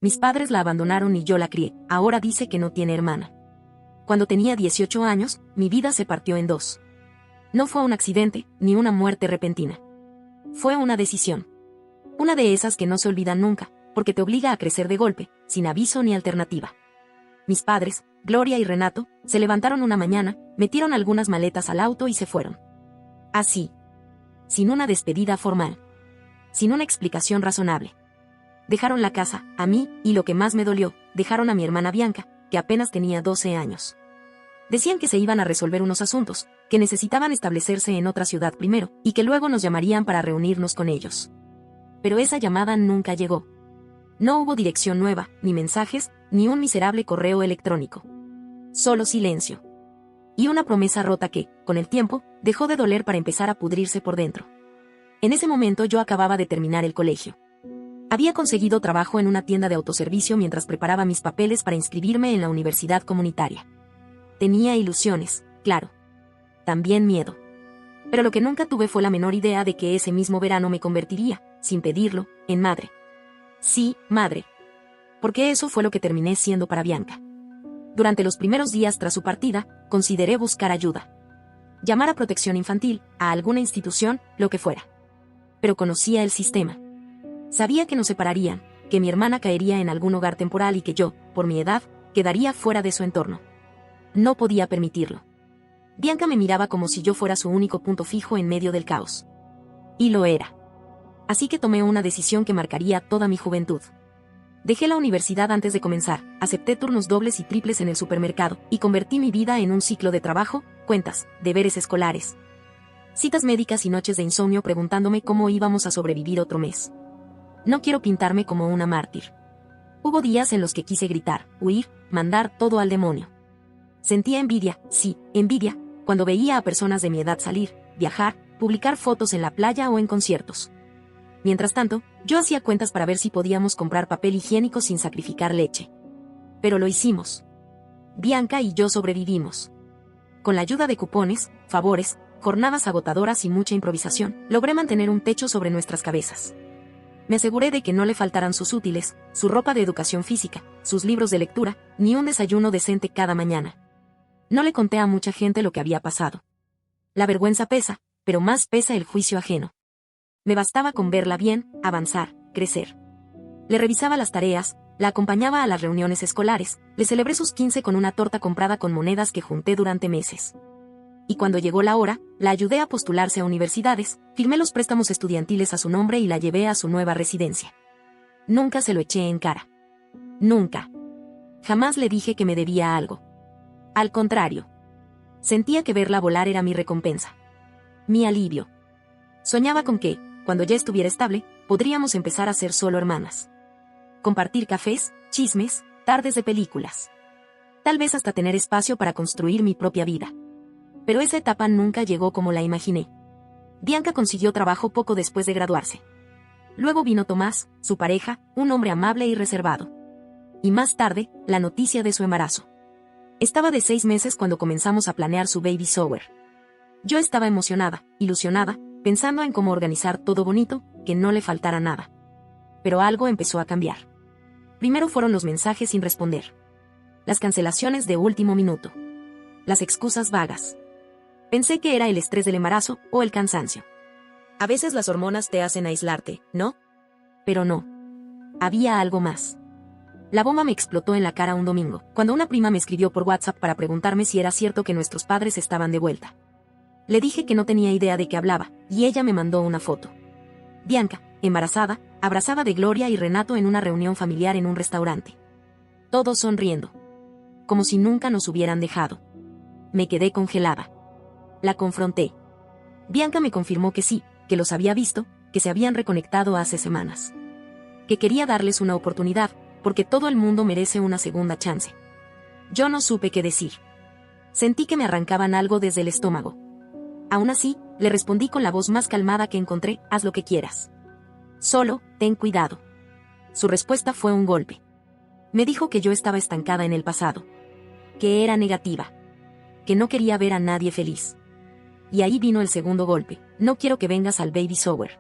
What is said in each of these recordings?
Mis padres la abandonaron y yo la crié. Ahora dice que no tiene hermana. Cuando tenía 18 años, mi vida se partió en dos. No fue un accidente, ni una muerte repentina. Fue una decisión. Una de esas que no se olvidan nunca, porque te obliga a crecer de golpe, sin aviso ni alternativa. Mis padres, Gloria y Renato, se levantaron una mañana, metieron algunas maletas al auto y se fueron. Así. Sin una despedida formal. Sin una explicación razonable. Dejaron la casa, a mí, y lo que más me dolió, dejaron a mi hermana Bianca, que apenas tenía 12 años. Decían que se iban a resolver unos asuntos, que necesitaban establecerse en otra ciudad primero, y que luego nos llamarían para reunirnos con ellos. Pero esa llamada nunca llegó. No hubo dirección nueva, ni mensajes, ni un miserable correo electrónico. Solo silencio. Y una promesa rota que, con el tiempo, dejó de doler para empezar a pudrirse por dentro. En ese momento yo acababa de terminar el colegio. Había conseguido trabajo en una tienda de autoservicio mientras preparaba mis papeles para inscribirme en la universidad comunitaria. Tenía ilusiones, claro. También miedo. Pero lo que nunca tuve fue la menor idea de que ese mismo verano me convertiría, sin pedirlo, en madre. Sí, madre. Porque eso fue lo que terminé siendo para Bianca. Durante los primeros días tras su partida, consideré buscar ayuda. Llamar a protección infantil, a alguna institución, lo que fuera. Pero conocía el sistema. Sabía que nos separarían, que mi hermana caería en algún hogar temporal y que yo, por mi edad, quedaría fuera de su entorno. No podía permitirlo. Bianca me miraba como si yo fuera su único punto fijo en medio del caos. Y lo era. Así que tomé una decisión que marcaría toda mi juventud. Dejé la universidad antes de comenzar, acepté turnos dobles y triples en el supermercado, y convertí mi vida en un ciclo de trabajo, cuentas, deberes escolares, citas médicas y noches de insomnio preguntándome cómo íbamos a sobrevivir otro mes. No quiero pintarme como una mártir. Hubo días en los que quise gritar, huir, mandar todo al demonio. Sentía envidia, sí, envidia, cuando veía a personas de mi edad salir, viajar, publicar fotos en la playa o en conciertos. Mientras tanto, yo hacía cuentas para ver si podíamos comprar papel higiénico sin sacrificar leche. Pero lo hicimos. Bianca y yo sobrevivimos. Con la ayuda de cupones, favores, jornadas agotadoras y mucha improvisación, logré mantener un techo sobre nuestras cabezas. Me aseguré de que no le faltaran sus útiles, su ropa de educación física, sus libros de lectura, ni un desayuno decente cada mañana. No le conté a mucha gente lo que había pasado. La vergüenza pesa, pero más pesa el juicio ajeno. Me bastaba con verla bien, avanzar, crecer. Le revisaba las tareas, la acompañaba a las reuniones escolares, le celebré sus 15 con una torta comprada con monedas que junté durante meses. Y cuando llegó la hora, la ayudé a postularse a universidades, firmé los préstamos estudiantiles a su nombre y la llevé a su nueva residencia. Nunca se lo eché en cara. Nunca. Jamás le dije que me debía algo. Al contrario. Sentía que verla volar era mi recompensa. Mi alivio. Soñaba con que, cuando ya estuviera estable, podríamos empezar a ser solo hermanas. Compartir cafés, chismes, tardes de películas. Tal vez hasta tener espacio para construir mi propia vida. Pero esa etapa nunca llegó como la imaginé. Bianca consiguió trabajo poco después de graduarse. Luego vino Tomás, su pareja, un hombre amable y reservado. Y más tarde, la noticia de su embarazo. Estaba de 6 meses cuando comenzamos a planear su baby shower. Yo estaba emocionada, ilusionada, pensando en cómo organizar todo bonito, que no le faltara nada. Pero algo empezó a cambiar. Primero fueron los mensajes sin responder. Las cancelaciones de último minuto. Las excusas vagas. Pensé que era el estrés del embarazo o el cansancio. A veces las hormonas te hacen aislarte, ¿no? Pero no. Había algo más. La bomba me explotó en la cara un domingo, cuando una prima me escribió por WhatsApp para preguntarme si era cierto que nuestros padres estaban de vuelta. Le dije que no tenía idea de qué hablaba, y ella me mandó una foto. Bianca, embarazada, abrazada de Gloria y Renato en una reunión familiar en un restaurante. Todos sonriendo. Como si nunca nos hubieran dejado. Me quedé congelada. La confronté. Bianca me confirmó que sí, que los había visto, que se habían reconectado hace semanas. Que quería darles una oportunidad, porque todo el mundo merece una segunda chance. Yo no supe qué decir. Sentí que me arrancaban algo desde el estómago. Aún así, le respondí con la voz más calmada que encontré, haz lo que quieras. Solo, ten cuidado. Su respuesta fue un golpe. Me dijo que yo estaba estancada en el pasado. Que era negativa. Que no quería ver a nadie feliz. Y ahí vino el segundo golpe. No quiero que vengas al baby shower.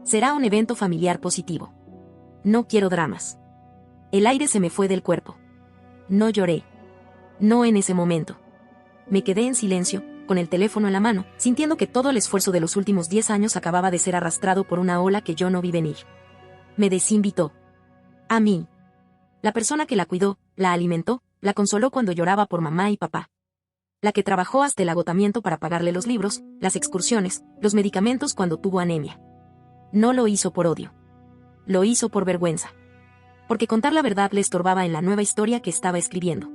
Será un evento familiar positivo. No quiero dramas. El aire se me fue del cuerpo. No lloré. No en ese momento. Me quedé en silencio, con el teléfono en la mano, sintiendo que todo el esfuerzo de los últimos 10 años acababa de ser arrastrado por una ola que yo no vi venir. Me desinvitó. A mí. La persona que la cuidó, la alimentó, la consoló cuando lloraba por mamá y papá. La que trabajó hasta el agotamiento para pagarle los libros, las excursiones, los medicamentos cuando tuvo anemia. No lo hizo por odio. Lo hizo por vergüenza. Porque contar la verdad le estorbaba en la nueva historia que estaba escribiendo.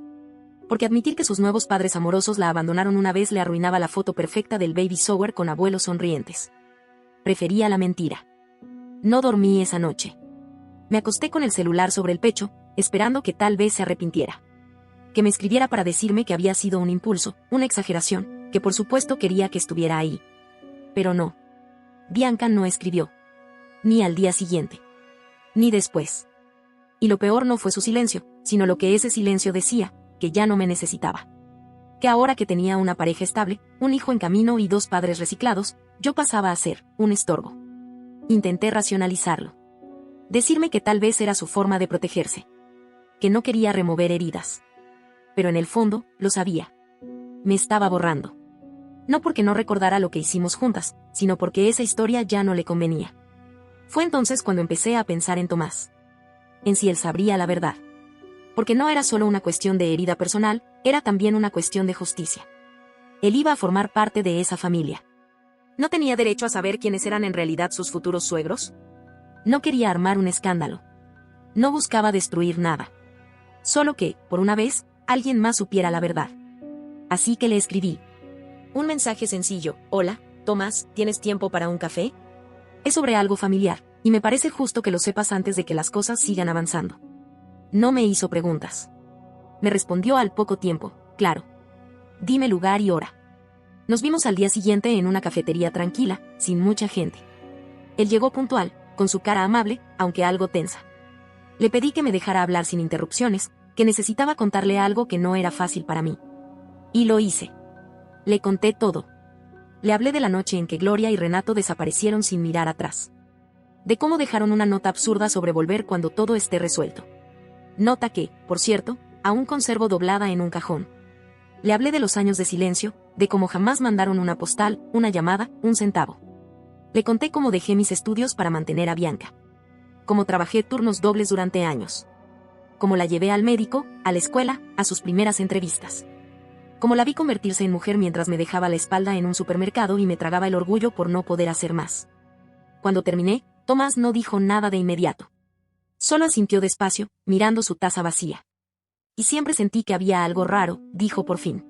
Porque admitir que sus nuevos padres amorosos la abandonaron una vez le arruinaba la foto perfecta del baby shower con abuelos sonrientes. Prefería la mentira. No dormí esa noche. Me acosté con el celular sobre el pecho, esperando que tal vez se arrepintiera. Que me escribiera para decirme que había sido un impulso, una exageración, que por supuesto quería que estuviera ahí. Pero no. Bianca no escribió. Ni al día siguiente. Ni después. Y lo peor no fue su silencio, sino lo que ese silencio decía, que ya no me necesitaba. Que ahora que tenía una pareja estable, un hijo en camino y 2 padres reciclados, yo pasaba a ser un estorbo. Intenté racionalizarlo. Decirme que tal vez era su forma de protegerse. Que no quería remover heridas. Pero en el fondo, lo sabía. Me estaba borrando. No porque no recordara lo que hicimos juntas, sino porque esa historia ya no le convenía. Fue entonces cuando empecé a pensar en Tomás. En si él sabría la verdad. Porque no era solo una cuestión de herida personal, era también una cuestión de justicia. Él iba a formar parte de esa familia. ¿No tenía derecho a saber quiénes eran en realidad sus futuros suegros? No quería armar un escándalo. No buscaba destruir nada. Solo que, por una vez, alguien más supiera la verdad. Así que le escribí. Un mensaje sencillo. Hola, Tomás, ¿tienes tiempo para un café? Es sobre algo familiar, y me parece justo que lo sepas antes de que las cosas sigan avanzando. No me hizo preguntas. Me respondió al poco tiempo, claro. Dime lugar y hora. Nos vimos al día siguiente en una cafetería tranquila, sin mucha gente. Él llegó puntual, con su cara amable, aunque algo tensa. Le pedí que me dejara hablar sin interrupciones, que necesitaba contarle algo que no era fácil para mí. Y lo hice. Le conté todo. Le hablé de la noche en que Gloria y Renato desaparecieron sin mirar atrás. De cómo dejaron una nota absurda sobre volver cuando todo esté resuelto. Nota que, por cierto, aún conservo doblada en un cajón. Le hablé de los años de silencio, de cómo jamás mandaron una postal, una llamada, un centavo. Le conté cómo dejé mis estudios para mantener a Bianca. Cómo trabajé turnos dobles durante años. Cómo la llevé al médico, a la escuela, a sus primeras entrevistas. Cómo la vi convertirse en mujer mientras me dejaba la espalda en un supermercado y me tragaba el orgullo por no poder hacer más. Cuando terminé, Tomás no dijo nada de inmediato. Solo asintió despacio, mirando su taza vacía. Y siempre sentí que había algo raro, dijo por fin.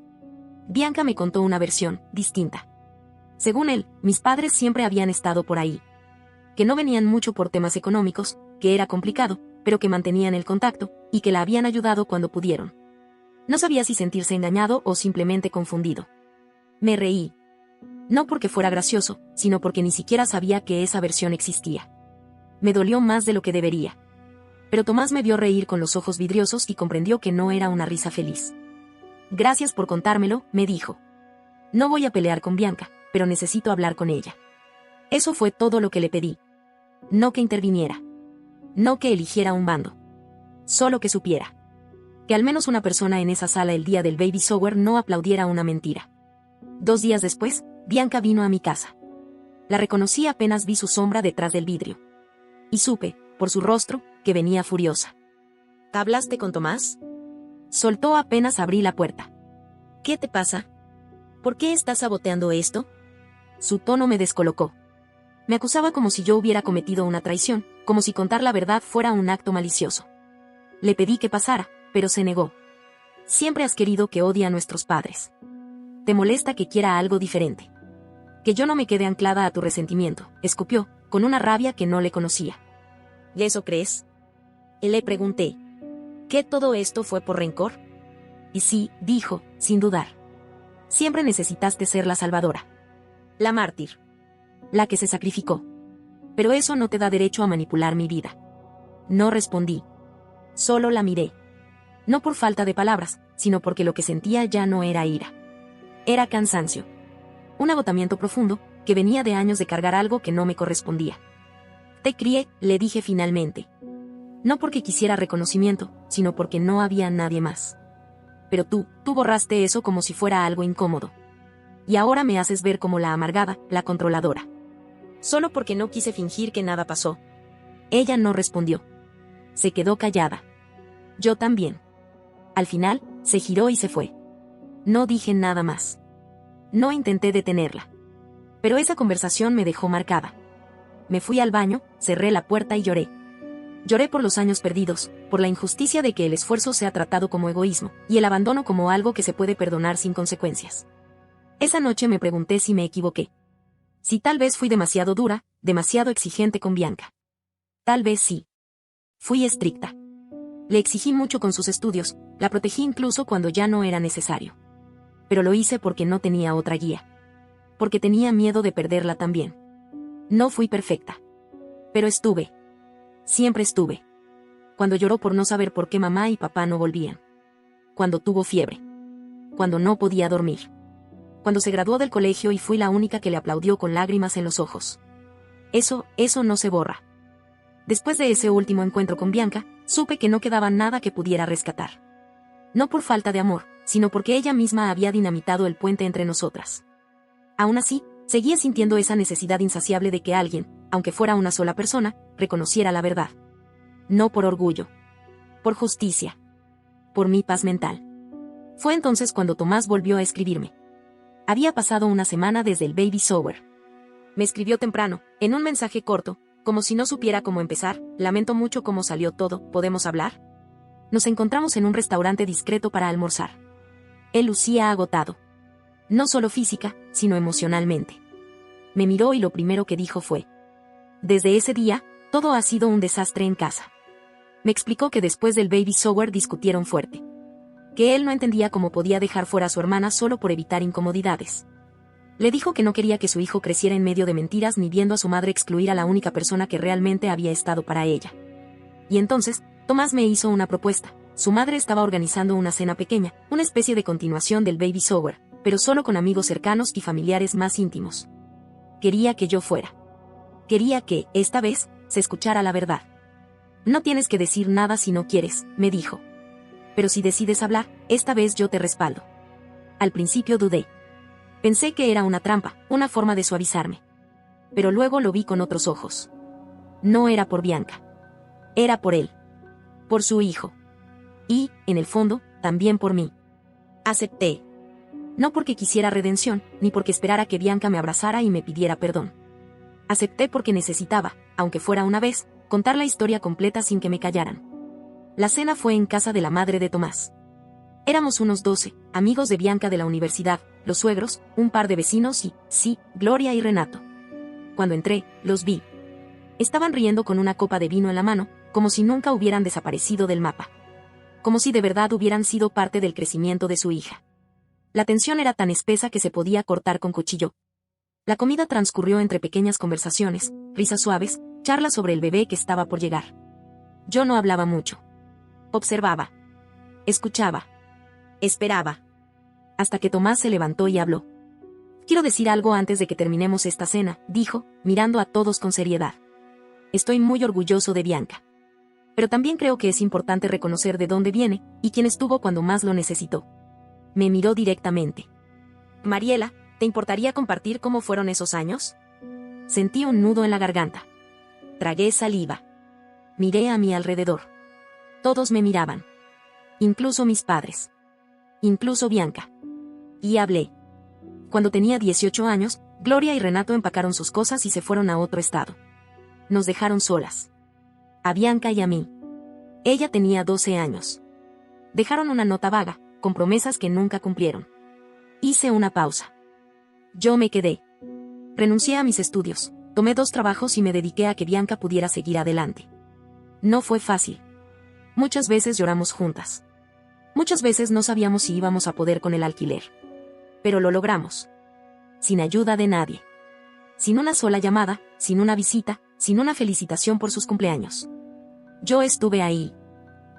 Bianca me contó una versión, distinta. Según él, mis padres siempre habían estado por ahí. Que no venían mucho por temas económicos, que era complicado, pero que mantenían el contacto, y que la habían ayudado cuando pudieron. No sabía si sentirse engañado o simplemente confundido. Me reí. No porque fuera gracioso, sino porque ni siquiera sabía que esa versión existía. Me dolió más de lo que debería. Pero Tomás me vio reír con los ojos vidriosos y comprendió que no era una risa feliz. Gracias por contármelo, me dijo. No voy a pelear con Bianca, pero necesito hablar con ella. Eso fue todo lo que le pedí. No que interviniera. No que eligiera un bando. Solo que supiera. Que al menos una persona en esa sala el día del baby shower no aplaudiera una mentira. 2 días después, Bianca vino a mi casa. La reconocí apenas vi su sombra detrás del vidrio. Y supe, por su rostro, que venía furiosa. ¿Hablaste con Tomás? Soltó apenas abrí la puerta. ¿Qué te pasa? ¿Por qué estás saboteando esto? Su tono me descolocó. Me acusaba como si yo hubiera cometido una traición, como si contar la verdad fuera un acto malicioso. Le pedí que pasara, pero se negó. Siempre has querido que odie a nuestros padres. Te molesta que quiera algo diferente. Que yo no me quede anclada a tu resentimiento, escupió, con una rabia que no le conocía. ¿Y eso crees? Le pregunté. ¿Qué todo esto fue por rencor? Y sí, dijo, sin dudar. Siempre necesitaste ser la salvadora. La mártir. La que se sacrificó. Pero eso no te da derecho a manipular mi vida. No respondí. Solo la miré. No por falta de palabras, sino porque lo que sentía ya no era ira. Era cansancio. Un agotamiento profundo, que venía de años de cargar algo que no me correspondía. Te crié, le dije finalmente. No porque quisiera reconocimiento, sino porque no había nadie más. Pero tú borraste eso como si fuera algo incómodo. Y ahora me haces ver como la amargada, la controladora. Solo porque no quise fingir que nada pasó. Ella no respondió. Se quedó callada. Yo también. Al final, se giró y se fue. No dije nada más. No intenté detenerla. Pero esa conversación me dejó marcada. Me fui al baño, cerré la puerta y lloré. Lloré por los años perdidos, por la injusticia de que el esfuerzo sea tratado como egoísmo, y el abandono como algo que se puede perdonar sin consecuencias. Esa noche me pregunté si me equivoqué. Si tal vez fui demasiado dura, demasiado exigente con Bianca. Tal vez sí. Fui estricta. Le exigí mucho con sus estudios, la protegí incluso cuando ya no era necesario. Pero lo hice porque no tenía otra guía. Porque tenía miedo de perderla también. No fui perfecta. Pero estuve. Siempre estuve. Cuando lloró por no saber por qué mamá y papá no volvían. Cuando tuvo fiebre. Cuando no podía dormir. Cuando se graduó del colegio y fui la única que le aplaudió con lágrimas en los ojos. Eso no se borra. Después de ese último encuentro con Bianca, supe que no quedaba nada que pudiera rescatar. No por falta de amor, sino porque ella misma había dinamitado el puente entre nosotras. Aún así, seguía sintiendo esa necesidad insaciable de que alguien, aunque fuera una sola persona, reconociera la verdad. No por orgullo. Por justicia. Por mi paz mental. Fue entonces cuando Tomás volvió a escribirme. Había pasado una semana desde el baby shower. Me escribió temprano, en un mensaje corto, como si no supiera cómo empezar: lamento mucho cómo salió todo, ¿podemos hablar? Nos encontramos en un restaurante discreto para almorzar. Él lucía agotado. No solo física, sino emocionalmente. Me miró y lo primero que dijo fue: desde ese día, todo ha sido un desastre en casa. Me explicó que después del baby shower discutieron fuerte. Que él no entendía cómo podía dejar fuera a su hermana solo por evitar incomodidades. Le dijo que no quería que su hijo creciera en medio de mentiras ni viendo a su madre excluir a la única persona que realmente había estado para ella. Y entonces, Tomás me hizo una propuesta. Su madre estaba organizando una cena pequeña, una especie de continuación del baby shower, pero solo con amigos cercanos y familiares más íntimos. Quería que yo fuera. Quería que, esta vez, se escuchara la verdad. No tienes que decir nada si no quieres, me dijo. Pero si decides hablar, esta vez yo te respaldo. Al principio dudé. Pensé que era una trampa, una forma de suavizarme. Pero luego lo vi con otros ojos. No era por Bianca. Era por él. Por su hijo. Y, en el fondo, también por mí. Acepté. No porque quisiera redención, ni porque esperara que Bianca me abrazara y me pidiera perdón. Acepté porque necesitaba, aunque fuera una vez, contar la historia completa sin que me callaran. La cena fue en casa de la madre de Tomás. Éramos unos 12, amigos de Bianca de la universidad, los suegros, un par de vecinos y, sí, Gloria y Renato. Cuando entré, los vi. Estaban riendo con una copa de vino en la mano, como si nunca hubieran desaparecido del mapa. Como si de verdad hubieran sido parte del crecimiento de su hija. La tensión era tan espesa que se podía cortar con cuchillo. La comida transcurrió entre pequeñas conversaciones, risas suaves, charlas sobre el bebé que estaba por llegar. Yo no hablaba mucho. Observaba. Escuchaba. Esperaba. Hasta que Tomás se levantó y habló. Quiero decir algo antes de que terminemos esta cena, dijo, mirando a todos con seriedad. Estoy muy orgulloso de Bianca. Pero también creo que es importante reconocer de dónde viene, y quién estuvo cuando más lo necesitó. Me miró directamente. Mariela, ¿te importaría compartir cómo fueron esos años? Sentí un nudo en la garganta. Tragué saliva. Miré a mi alrededor. Todos me miraban. Incluso mis padres. Incluso Bianca. Y hablé. Cuando tenía 18 años, Gloria y Renato empacaron sus cosas y se fueron a otro estado. Nos dejaron solas. A Bianca y a mí. Ella tenía 12 años. Dejaron una nota vaga, con promesas que nunca cumplieron. Hice una pausa. Yo me quedé. Renuncié a mis estudios, tomé 2 trabajos y me dediqué a que Bianca pudiera seguir adelante. No fue fácil. Muchas veces lloramos juntas. Muchas veces no sabíamos si íbamos a poder con el alquiler. Pero lo logramos. Sin ayuda de nadie. Sin una sola llamada, sin una visita, sin una felicitación por sus cumpleaños. Yo estuve ahí.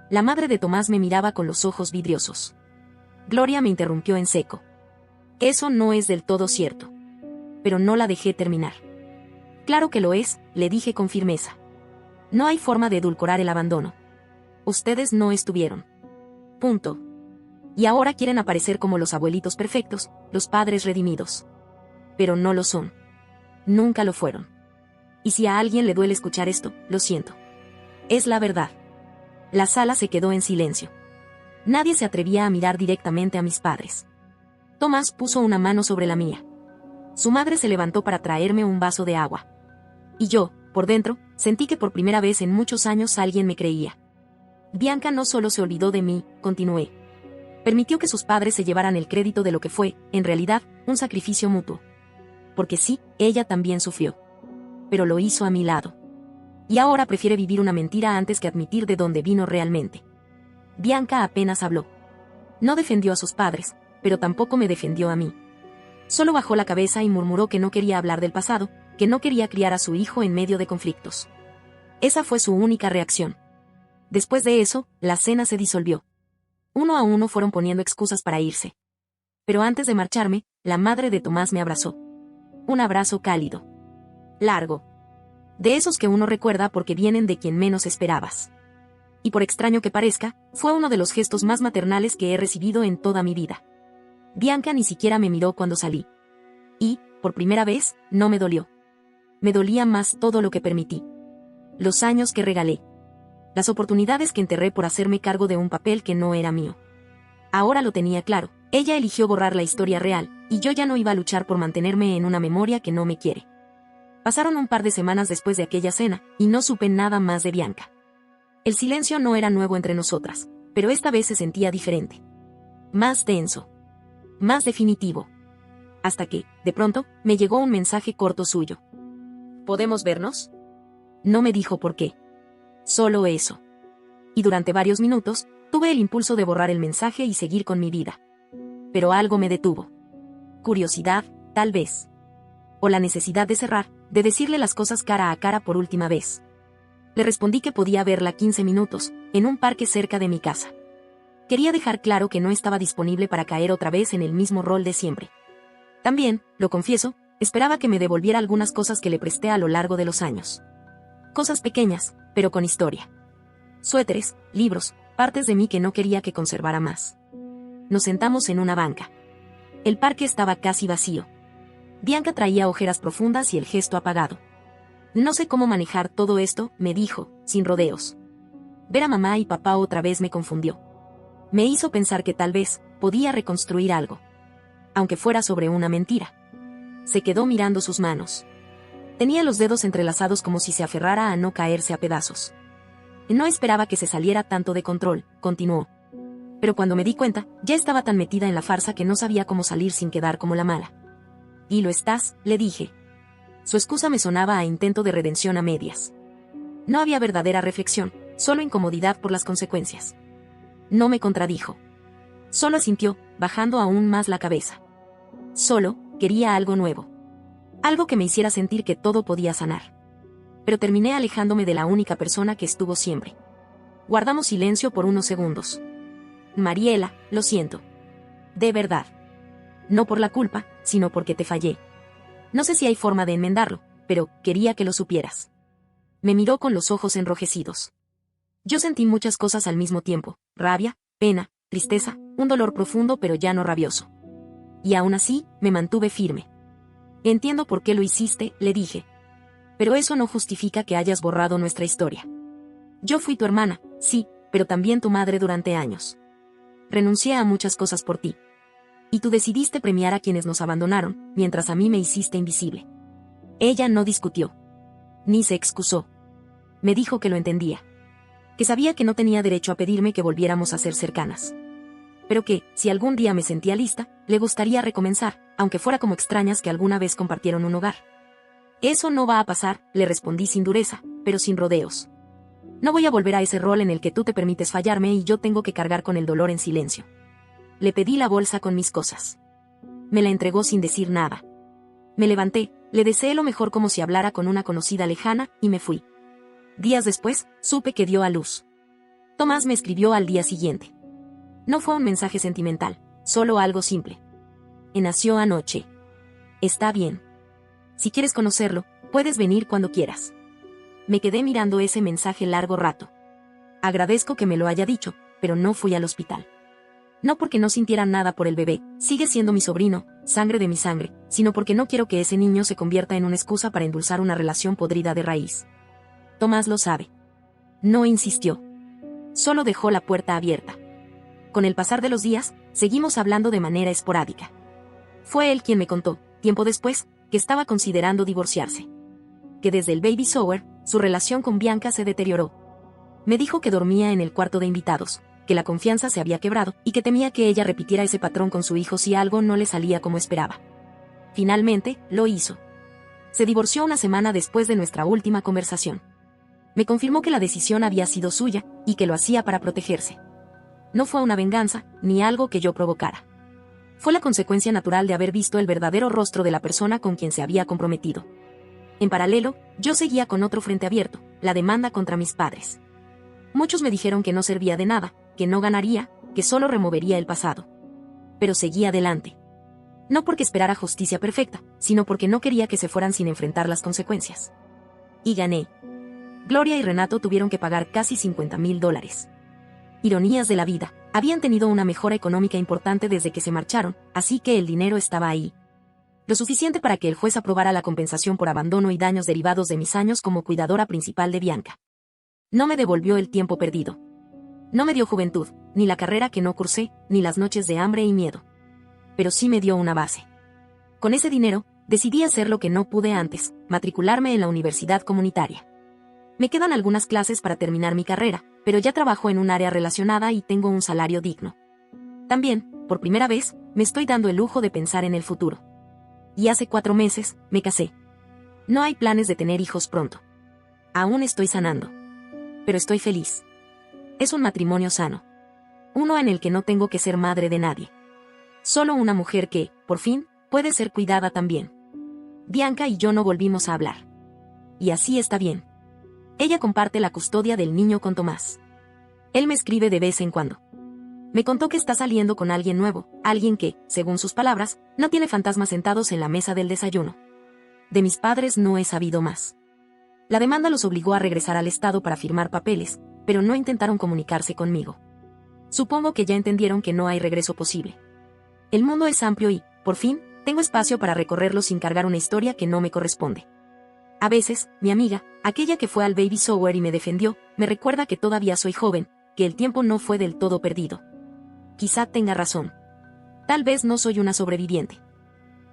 La madre de Tomás me miraba con los ojos vidriosos. Gloria me interrumpió en seco. Eso no es del todo cierto. Pero no la dejé terminar. Claro que lo es, le dije con firmeza. No hay forma de edulcorar el abandono. Ustedes no estuvieron. Punto. Y ahora quieren aparecer como los abuelitos perfectos, los padres redimidos. Pero no lo son. Nunca lo fueron. Y si a alguien le duele escuchar esto, lo siento. Es la verdad. La sala se quedó en silencio. Nadie se atrevía a mirar directamente a mis padres. Tomás puso una mano sobre la mía. Su madre se levantó para traerme un vaso de agua. Y yo, por dentro, sentí que por primera vez en muchos años alguien me creía. Bianca no solo se olvidó de mí, continué. Permitió que sus padres se llevaran el crédito de lo que fue, en realidad, un sacrificio mutuo. Porque sí, ella también sufrió. Pero lo hizo a mi lado. Y ahora prefiere vivir una mentira antes que admitir de dónde vino realmente. Bianca apenas habló. No defendió a sus padres, pero tampoco me defendió a mí. Solo bajó la cabeza y murmuró que no quería hablar del pasado, que no quería criar a su hijo en medio de conflictos. Esa fue su única reacción. Después de eso, la cena se disolvió. Uno a uno fueron poniendo excusas para irse. Pero antes de marcharme, la madre de Tomás me abrazó. Un abrazo cálido. Largo. De esos que uno recuerda porque vienen de quien menos esperabas. Y por extraño que parezca, fue uno de los gestos más maternales que he recibido en toda mi vida. Bianca ni siquiera me miró cuando salí. Y, por primera vez, no me dolió. Me dolía más todo lo que permití. Los años que regalé. Las oportunidades que enterré por hacerme cargo de un papel que no era mío. Ahora lo tenía claro, ella eligió borrar la historia real, y yo ya no iba a luchar por mantenerme en una memoria que no me quiere. Pasaron un par de semanas después de aquella cena, y no supe nada más de Bianca. El silencio no era nuevo entre nosotras, pero esta vez se sentía diferente. Más denso. Más definitivo. Hasta que, de pronto, me llegó un mensaje corto suyo. ¿Podemos vernos? No me dijo por qué. Solo eso. Y durante varios minutos, tuve el impulso de borrar el mensaje y seguir con mi vida. Pero algo me detuvo. Curiosidad, tal vez. O la necesidad de cerrar, de decirle las cosas cara a cara por última vez. Le respondí que podía verla 15 minutos, en un parque cerca de mi casa. Quería dejar claro que no estaba disponible para caer otra vez en el mismo rol de siempre. También, lo confieso, esperaba que me devolviera algunas cosas que le presté a lo largo de los años. Cosas pequeñas, pero con historia. Suéteres, libros, partes de mí que no quería que conservara más. Nos sentamos en una banca. El parque estaba casi vacío. Bianca traía ojeras profundas y el gesto apagado. No sé cómo manejar todo esto, me dijo, sin rodeos. Ver a mamá y papá otra vez me confundió. Me hizo pensar que tal vez podía reconstruir algo. Aunque fuera sobre una mentira. Se quedó mirando sus manos. Tenía los dedos entrelazados como si se aferrara a no caerse a pedazos. No esperaba que se saliera tanto de control, continuó. Pero cuando me di cuenta, ya estaba tan metida en la farsa que no sabía cómo salir sin quedar como la mala. Y lo estás, le dije. Su excusa me sonaba a intento de redención a medias. No había verdadera reflexión, solo incomodidad por las consecuencias. No me contradijo. Solo asintió, bajando aún más la cabeza. Solo quería algo nuevo. Algo que me hiciera sentir que todo podía sanar. Pero terminé alejándome de la única persona que estuvo siempre. Guardamos silencio por unos segundos. Mariela, lo siento. De verdad. No por la culpa, sino porque te fallé. No sé si hay forma de enmendarlo, pero quería que lo supieras. Me miró con los ojos enrojecidos. Yo sentí muchas cosas al mismo tiempo, rabia, pena, tristeza, un dolor profundo pero ya no rabioso. Y aún así, me mantuve firme. Entiendo por qué lo hiciste, le dije. Pero eso no justifica que hayas borrado nuestra historia. Yo fui tu hermana, sí, pero también tu madre durante años. Renuncié a muchas cosas por ti. Y tú decidiste premiar a quienes nos abandonaron, mientras a mí me hiciste invisible. Ella no discutió. Ni se excusó. Me dijo que lo entendía. Que sabía que no tenía derecho a pedirme que volviéramos a ser cercanas. Pero que, si algún día me sentía lista, le gustaría recomenzar, aunque fuera como extrañas que alguna vez compartieron un hogar. Eso no va a pasar, le respondí sin dureza, pero sin rodeos. No voy a volver a ese rol en el que tú te permites fallarme y yo tengo que cargar con el dolor en silencio. Le pedí la bolsa con mis cosas. Me la entregó sin decir nada. Me levanté, le deseé lo mejor como si hablara con una conocida lejana, y me fui. Días después, supe que dio a luz. Tomás me escribió al día siguiente. No fue un mensaje sentimental, solo algo simple. Nació anoche. Está bien. Si quieres conocerlo, puedes venir cuando quieras. Me quedé mirando ese mensaje largo rato. Agradezco que me lo haya dicho, pero no fui al hospital. No porque no sintiera nada por el bebé, sigue siendo mi sobrino, sangre de mi sangre, sino porque no quiero que ese niño se convierta en una excusa para endulzar una relación podrida de raíz. Tomás lo sabe. No insistió. Solo dejó la puerta abierta. Con el pasar de los días, seguimos hablando de manera esporádica. Fue él quien me contó, tiempo después, que estaba considerando divorciarse. Que desde el baby shower, su relación con Bianca se deterioró. Me dijo que dormía en el cuarto de invitados, que la confianza se había quebrado y que temía que ella repitiera ese patrón con su hijo si algo no le salía como esperaba. Finalmente, lo hizo. Se divorció una semana después de nuestra última conversación. Me confirmó que la decisión había sido suya y que lo hacía para protegerse. No fue una venganza, ni algo que yo provocara. Fue la consecuencia natural de haber visto el verdadero rostro de la persona con quien se había comprometido. En paralelo, yo seguía con otro frente abierto, la demanda contra mis padres. Muchos me dijeron que no servía de nada, que no ganaría, que solo removería el pasado. Pero seguí adelante. No porque esperara justicia perfecta, sino porque no quería que se fueran sin enfrentar las consecuencias. Y gané. Gloria y Renato tuvieron que pagar casi $50,000. Ironías de la vida, habían tenido una mejora económica importante desde que se marcharon, así que el dinero estaba ahí. Lo suficiente para que el juez aprobara la compensación por abandono y daños derivados de mis años como cuidadora principal de Bianca. No me devolvió el tiempo perdido. No me dio juventud, ni la carrera que no cursé, ni las noches de hambre y miedo. Pero sí me dio una base. Con ese dinero, decidí hacer lo que no pude antes, matricularme en la universidad comunitaria. Me quedan algunas clases para terminar mi carrera, pero ya trabajo en un área relacionada y tengo un salario digno. También, por primera vez, me estoy dando el lujo de pensar en el futuro. Y hace 4 meses, me casé. No hay planes de tener hijos pronto. Aún estoy sanando. Pero estoy feliz. Es un matrimonio sano. Uno en el que no tengo que ser madre de nadie. Solo una mujer que, por fin, puede ser cuidada también. Bianca y yo no volvimos a hablar. Y así está bien. Ella comparte la custodia del niño con Tomás. Él me escribe de vez en cuando. Me contó que está saliendo con alguien nuevo, alguien que, según sus palabras, no tiene fantasmas sentados en la mesa del desayuno. De mis padres no he sabido más. La demanda los obligó a regresar al estado para firmar papeles, pero no intentaron comunicarse conmigo. Supongo que ya entendieron que no hay regreso posible. El mundo es amplio y, por fin, tengo espacio para recorrerlo sin cargar una historia que no me corresponde. A veces, mi amiga, aquella que fue al baby shower y me defendió, me recuerda que todavía soy joven, que el tiempo no fue del todo perdido. Quizá tenga razón. Tal vez no soy una sobreviviente.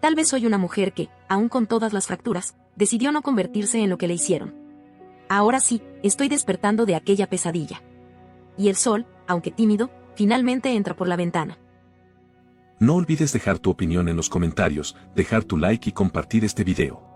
Tal vez soy una mujer que, aun con todas las fracturas, decidió no convertirse en lo que le hicieron. Ahora sí, estoy despertando de aquella pesadilla. Y el sol, aunque tímido, finalmente entra por la ventana. No olvides dejar tu opinión en los comentarios, dejar tu like y compartir este video.